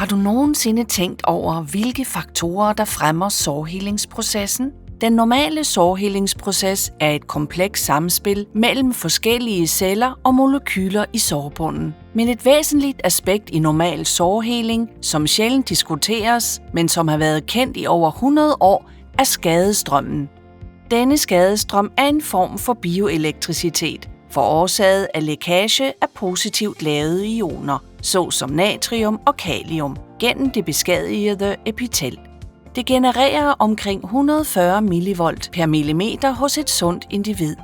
Har du nogensinde tænkt over, hvilke faktorer, der fremmer sårhelingsprocessen? Den normale sårhelingsproces er et komplekst samspil mellem forskellige celler og molekyler i sårbunden. Men et væsentligt aspekt i normal sårheling, som sjældent diskuteres, men som har været kendt i over 100 år, er skadestrømmen. Denne skadestrøm er en form for bioelektricitet, forårsaget af lækage af positivt ladede ioner, såsom natrium og kalium, gennem det beskadigede epitel. Det genererer omkring 140 mV per millimeter hos et sundt individ.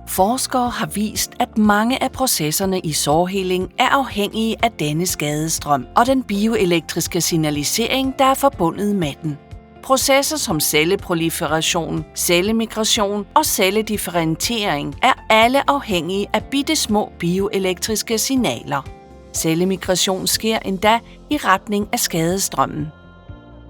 Forskere har vist, at mange af processerne i sårheling er afhængige af denne skadestrøm og den bioelektriske signalisering, der er forbundet med den. Processer som celleproliferation, cellemigration og celledifferentiering er alle afhængige af bittesmå bioelektriske signaler. Cellemigration sker endda i retning af skadestrømmen.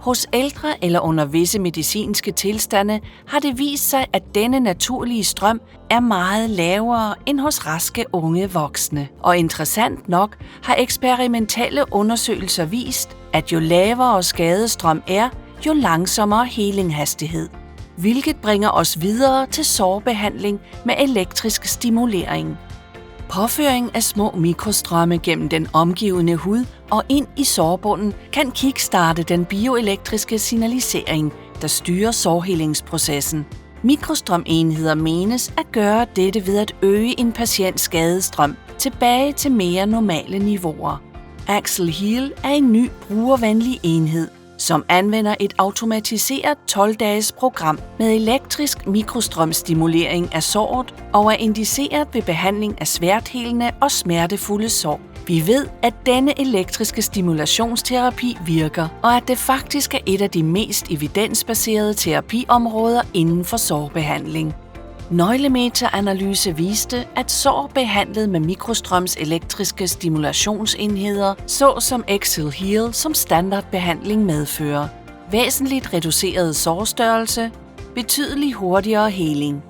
Hos ældre eller under visse medicinske tilstande har det vist sig, at denne naturlige strøm er meget lavere end hos raske unge voksne. Og interessant nok har eksperimentelle undersøgelser vist, at jo lavere skadestrøm er, jo langsommere helinghastighed. Hvilket bringer os videre til sårbehandling med elektrisk stimulering. Påføring af små mikrostrømme gennem den omgivende hud og ind i sårbunden kan kickstarte den bioelektriske signalisering, der styrer sårhelingsprocessen. Mikrostrømenheder menes at gøre dette ved at øge en patients skadestrøm tilbage til mere normale niveauer. Axel Heal er en ny brugervenlig enhed, som anvender et automatiseret 12-dages program med elektrisk mikrostrømstimulering af såret og er indiceret ved behandling af smertehelende og smertefulde sår. Vi ved, at denne elektriske stimulationsterapi virker, og at det faktisk er et af de mest evidensbaserede terapiområder inden for sårbehandling. Nøglemetaanalyse viste, at sår behandlet med mikrostrøms elektriske stimulationsenheder, såsom Axel Heal som standardbehandling medfører væsentligt reduceret sårstørrelse, betydelig hurtigere heling.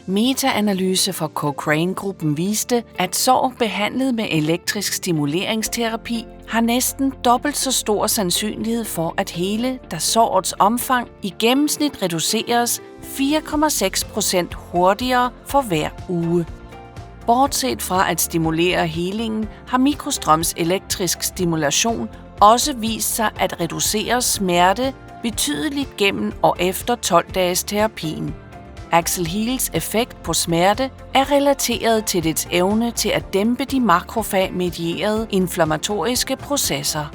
Metaanalyse fra Cochrane-gruppen viste, at sår behandlet med elektrisk stimuleringsterapi har næsten dobbelt så stor sandsynlighed for at hele, da sårets omfang i gennemsnit reduceres 4,6% hurtigere for hver uge. Bortset fra at stimulere helingen, har mikrostrøms elektrisk stimulation også vist sig at reducere smerte betydeligt gennem og efter 12-dages terapien. Axel Heals effekt på smerte er relateret til dets evne til at dæmpe de makrofag-medierede inflammatoriske processer.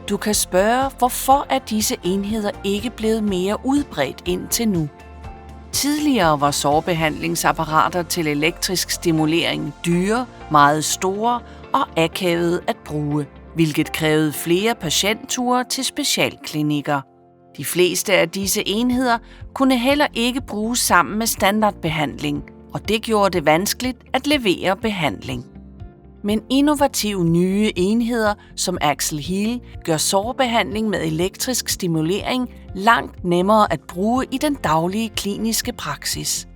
Du kan spørge, hvorfor er disse enheder ikke blevet mere udbredt indtil nu? Tidligere var sårbehandlingsapparater til elektrisk stimulering dyre, meget store og akavede at bruge, hvilket krævede flere patientture til specialklinikker. De fleste af disse enheder kunne heller ikke bruges sammen med standardbehandling, og det gjorde det vanskeligt at levere behandling. Men innovative nye enheder som Axel Heal gør sårbehandling med elektrisk stimulering langt nemmere at bruge i den daglige kliniske praksis.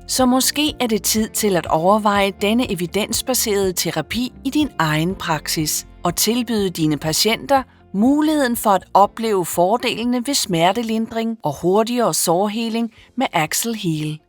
Så måske er det tid til at overveje denne evidensbaserede terapi i din egen praksis og tilbyde dine patienter muligheden for at opleve fordelene ved smertelindring og hurtigere sårheling med Axel Heal.